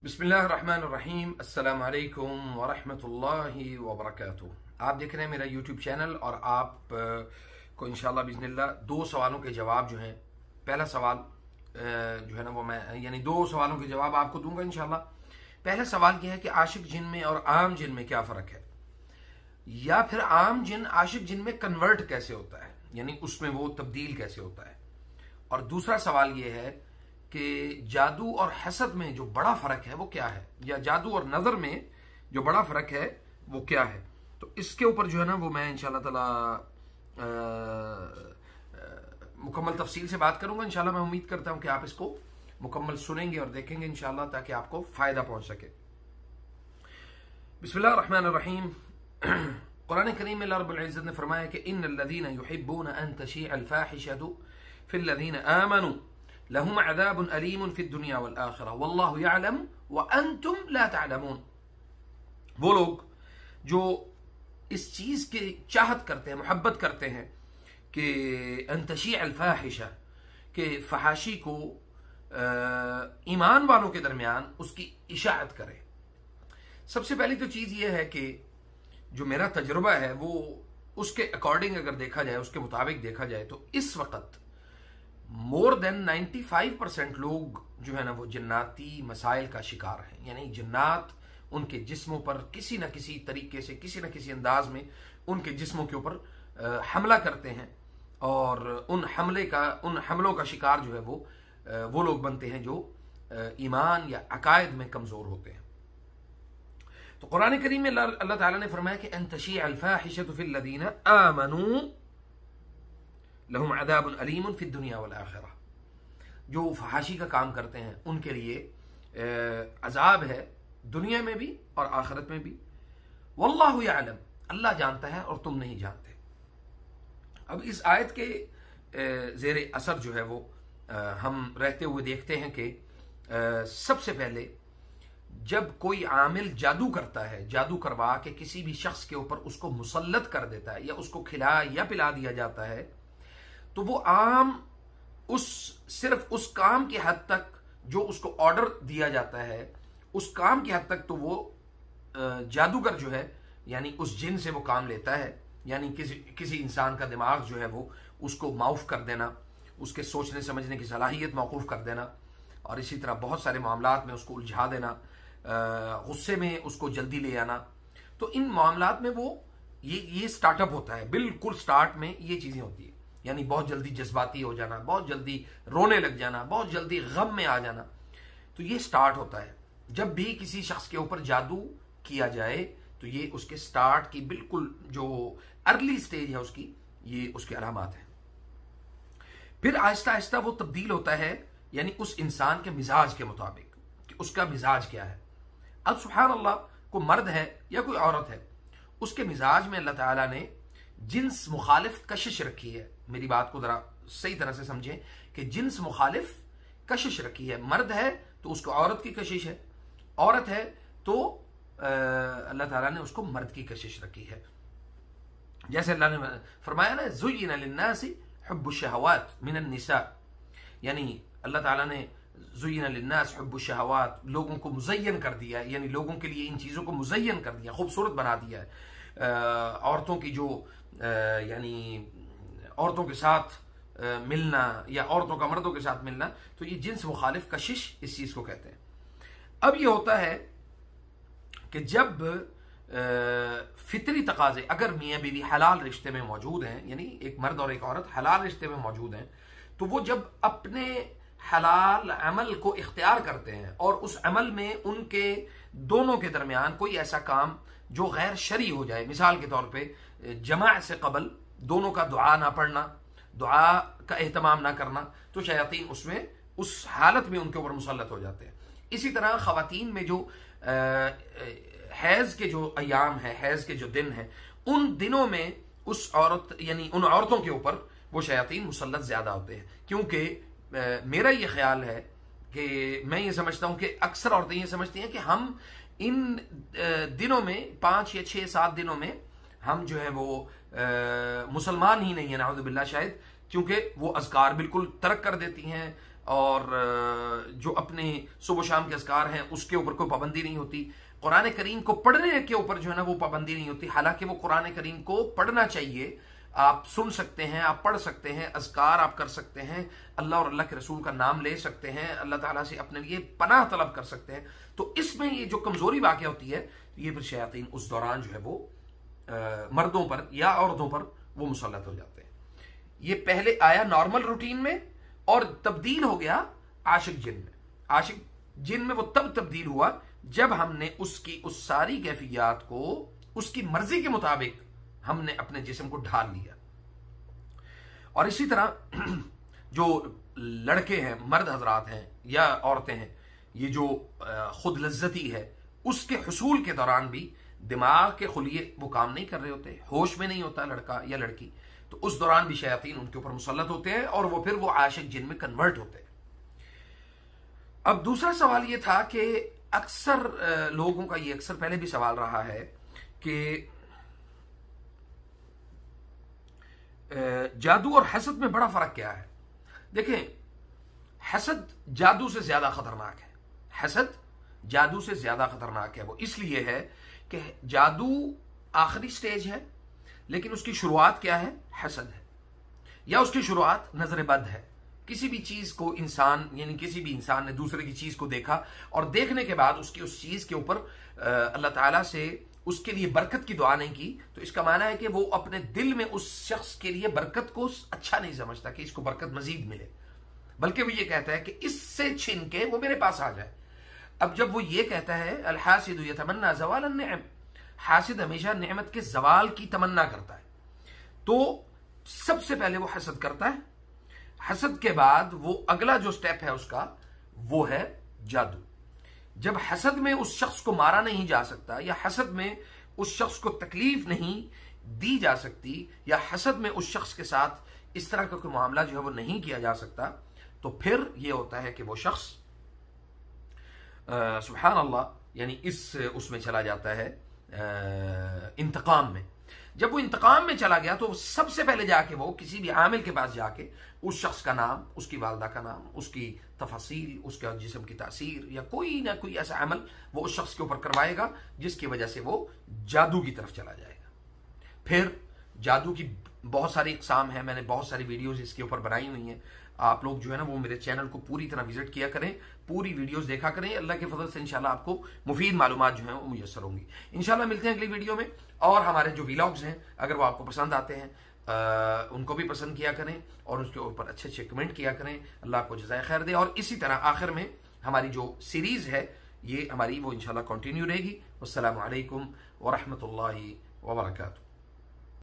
बिस्मिल्लाहिर्रहमानिर्रहीम अस्सलाम वालेकुम वरहमतुल्लाहि वबरकातुह। आप देख रहे हैं मेरा यूट्यूब चैनल और आप को इंशाल्लाह बिस्मिल्लाह दो सवालों के जवाब जो हैं। पहला सवाल जो है ना वो मैं दो सवालों के जवाब आपको दूंगा इंशाल्लाह। पहला सवाल यह है कि आशिक जिन में और आम जिन में क्या फ़र्क है, या फिर आम जिन आशिक जिन में कन्वर्ट कैसे होता है, यानी उसमें वो तब्दील कैसे होता है। और दूसरा सवाल यह है कि जादू और हसद में जो बड़ा फर्क है वो क्या है, या जादू और नजर में जो बड़ा फर्क है वो क्या है। तो इसके ऊपर जो है ना वो मैं इंशाल्लाह ताला मुकम्मल तफसील से बात करूंगा इंशाल्लाह। मैं उम्मीद करता हूं कि आप इसको मुकम्मल सुनेंगे और देखेंगे इंशाल्लाह, ताकि आपको फायदा पहुंच सके। बिस्मिल्लाह रहमान रहीम। कुरान करीम में अल्लाह रब्बुल इज्जत ने फरमाया कि इन्नल्लज़ीना युहिब्बूना अन तशीअल फाहिशतु फिल्लज़ीना आमनू लहुम अज़ाबुन अलीमुन फिद दुनिया वल आखिरह वल्लाहु यअलम व अंतुम ला तअलमून। वो लोग जो इस चीज की चाहत करते हैं, मोहब्बत करते हैं कि अन तशीअल फाहिशा, के फहाशी को ईमान वालों के दरमियान उसकी इशाअत करे। सबसे पहली तो चीज यह है कि जो मेरा तजुर्बा है वो उसके अकॉर्डिंग अगर देखा जाए, उसके मुताबिक देखा जाए, तो इस वक्त मोर देन 95% लोग जो है ना वो जन्नाती मसाइल का शिकार हैं। यानी जन्नात उनके जिस्मों पर किसी न किसी तरीके से, किसी न किसी अंदाज में उनके जिस्मों के ऊपर हमला करते हैं, और उन हमलों का शिकार जो है वो लोग बनते हैं जो ईमान या अकायद में कमजोर होते हैं। तो कुरान करीम में अल्लाह ताला ने फरमाया कि अन तशीअल फाहिशतु फिल्लज़ीना आमनू लहुम अज़ाबुन अलीमुन फिद दुनिया वल आखिरह। जो फहाशी का काम करते हैं उनके लिए अजाब है दुनिया में भी और आखिरत में भी। वल्लाहु यअलम, अल्लाह जानता है और तुम नहीं जानते। अब इस आयत के ज़ेरे असर जो है वो हम रहते हुए देखते हैं कि सबसे पहले जब कोई आमिल जादू करता है, जादू करवा के किसी भी शख्स के ऊपर उसको मुसल्लत कर देता है या उसको खिला या पिला दिया जाता है, तो वो आम सिर्फ उस काम की हद तक जो उसको ऑर्डर दिया जाता है, उस काम की हद तक तो वो जादूगर जो है यानी उस जिन से वो काम लेता है। यानी किसी इंसान का दिमाग जो है वो उसको माउफ कर देना, उसके सोचने समझने की सलाहियत मौकूफ कर देना, और इसी तरह बहुत सारे मामलात में उसको उलझा देना, गुस्से में उसको जल्दी ले आना। तो इन मामलात में वो ये स्टार्टअप होता है, बिल्कुल स्टार्ट में ये चीजें होती है। यानी बहुत जल्दी जज्बाती हो जाना, बहुत जल्दी रोने लग जाना, बहुत जल्दी गम में आ जाना। तो ये स्टार्ट होता है। जब भी किसी शख्स के ऊपर जादू किया जाए तो ये उसके स्टार्ट की बिल्कुल जो अर्ली स्टेज है उसकी, ये उसके अलामात है। फिर आहिस्ता आहिस्ता वो तब्दील होता है, यानी उस इंसान के मिजाज के मुताबिक कि उसका मिजाज क्या है। अब सुभान अल्लाह, को मर्द है या कोई औरत है, उसके मिजाज में अल्लाह ताला ने जिन्स मुखालिफ कशिश रखी है। मेरी बात को जरा सही तरह से समझें कि जिन्स मुखालिफ कशिश रखी है। मर्द है तो उसको औरत की कशिश है, औरत है तो अल्लाह ताला ने उसको मर्द की कशिश रखी है। जैसे अल्लाह ने फरमाया ना, ज़ुय्यिना लिन्नासि हुब्बुश शहवात मिनन निसा, यानी अल्लाह ताला ने ज़ुय्यिना लिन्नास हुब्बुश शहवात, लोगों को मुज़य्यन कर दिया है, यानी लोगों के लिए इन चीज़ों को मुज़य्यन कर दिया, खूबसूरत बना दिया है। औरतों की जो यानी औरतों के साथ मिलना या औरतों का मर्दों के साथ मिलना, तो ये जिन्स मुखालिफ कशिश इस चीज को कहते हैं। अब ये होता है कि जब फितरी तकाजे, अगर मियाँ बीवी हलाल रिश्ते में मौजूद हैं, यानी एक मर्द और एक औरत हलाल रिश्ते में मौजूद हैं, तो वो जब अपने हलाल अमल को इख्तियार करते हैं और उस अमल में उनके दोनों के दरमियान कोई ऐसा काम जो गैर शरी हो जाए, मिसाल के तौर पे जमा से कबल दोनों का दुआ ना पढ़ना, दुआ का एहतमाम ना करना, तो शयातीन उसमें उस हालत में उनके ऊपर मुसल्लत हो जाते हैं। इसी तरह खवातीन में जो हैज के जो अयाम है, हैज के जो दिन है, उन दिनों में उस औरत यानी उन औरतों के ऊपर वो शयातीन मुसल्लत ज्यादा होते हैं। क्योंकि मेरा ये ख्याल है कि मैं ये समझता हूं कि अक्सर औरतें ये समझती हैं कि हम इन दिनों में 5 या 6 7 दिनों में हम जो है वो मुसलमान ही नहीं है, नाउज़ुबिल्लाह, शायद क्योंकि वो अज़कार बिल्कुल तर्क कर देती हैं, और जो अपने सुबह शाम के अज़कार हैं उसके ऊपर कोई पाबंदी नहीं होती। कुरान करीम को पढ़ने के ऊपर जो है ना वो पाबंदी नहीं होती, हालांकि वो कुरान करीम को पढ़ना चाहिए। आप सुन सकते हैं, आप पढ़ सकते हैं, अज़कार आप कर सकते हैं, अल्लाह और अल्लाह के रसूल का नाम ले सकते हैं, अल्लाह ताला से अपने लिए पनाह तलब कर सकते हैं। तो इसमें ये जो कमजोरी वाक़ होती है, ये फिर शयातीन उस दौरान जो है वो मर्दों पर या औरतों पर वो मुसल्लत हो जाते हैं। ये पहले आया नॉर्मल रूटीन में और तब्दील हो गया आशिक जिन में। आशिक जिन में वो तब तब्दील हुआ जब हमने उसकी उस सारी कैफियत को उसकी मर्जी के मुताबिक हमने अपने जिस्म को ढाल लिया। और इसी तरह जो लड़के हैं, मर्द हजरात हैं या औरतें हैं, ये जो खुद लज्जती है उसके हुसूल के दौरान भी दिमाग के खुलिये वो काम नहीं कर रहे होते, होश में नहीं होता लड़का या लड़की, तो उस दौरान भी शयातीन उनके ऊपर मुसल्लत होते हैं और वो फिर वो आशिक जिन में कन्वर्ट होते हैं। अब दूसरा सवाल ये था कि अक्सर लोगों का ये अक्सर पहले भी सवाल रहा है कि जादू और हसद में बड़ा फर्क क्या है। देखें, हसद जादू से ज्यादा खतरनाक है। हसद जादू से ज्यादा खतरनाक है। वो इसलिए है कि जादू आखिरी स्टेज है, लेकिन उसकी शुरुआत क्या है? हसद है, या उसकी शुरुआत नजर बद है। किसी भी चीज को इंसान यानी किसी भी इंसान ने दूसरे की चीज को देखा और देखने के बाद उसकी उस चीज के ऊपर अल्लाह ताला से उसके लिए बरकत की दुआ नहीं की, तो इसका माना है कि वो अपने दिल में उस शख्स के लिए बरकत को अच्छा नहीं समझता कि इसको बरकत मजीद मिले, बल्कि वो ये कहता है कि इससे छीन के वो मेरे पास आ जाए। अब जब वो ये कहता है अल हासिदु यतमन्ना ज़वाल अन्निअम, हासिद हमेशा नेमत के जवाल की तमन्ना करता है, तो सबसे पहले वो हसद करता है। हसद के बाद वो अगला जो स्टेप है उसका वो है जादू। जब हसद में उस शख्स को मारा नहीं जा सकता, या हसद में उस शख्स को तकलीफ नहीं दी जा सकती, या हसद में उस शख्स के साथ इस तरह का कोई मामला जो है वो नहीं किया जा सकता, तो फिर ये होता है कि वो शख्स सुभान अल्लाह यानी इस उसमें चला जाता है इंतकाम में। जब वो इंतकाम में चला गया तो सबसे पहले जाके वो किसी भी आमिल के पास जाके उस शख्स का नाम, उसकी वालदा का नाम, उसकी तफसील, उसका जिस्म की तासीर या कोई ना कोई ऐसा अमल वो उस शख्स के ऊपर करवाएगा जिसकी वजह से वो जादू की तरफ चला जाएगा। फिर जादू की बहुत सारी इकसाम है, मैंने बहुत सारी वीडियोस इसके ऊपर बनाई हुई हैं। आप लोग जो है ना वो मेरे चैनल को पूरी तरह विजिट किया करें, पूरी वीडियोस देखा करें। अल्लाह के फजल से इंशाल्लाह आपको मुफीद मालूमात जो है वो मुयस्सर होंगी। इंशाल्लाह मिलते हैं अगली वीडियो में। और हमारे जो व्लॉग्स हैं अगर वो आपको पसंद आते हैं उनको भी पसंद किया करें और उसके ऊपर अच्छे अच्छे कमेंट किया करें। अल्लाह आपको जज़ाए खैर दे। और इसी तरह आखिर में हमारी जो सीरीज है ये हमारी वो इंशाल्लाह कंटिन्यू रहेगी। वस्सलामु अलैकुम व रहमतुल्लाहि व बरकातुहू।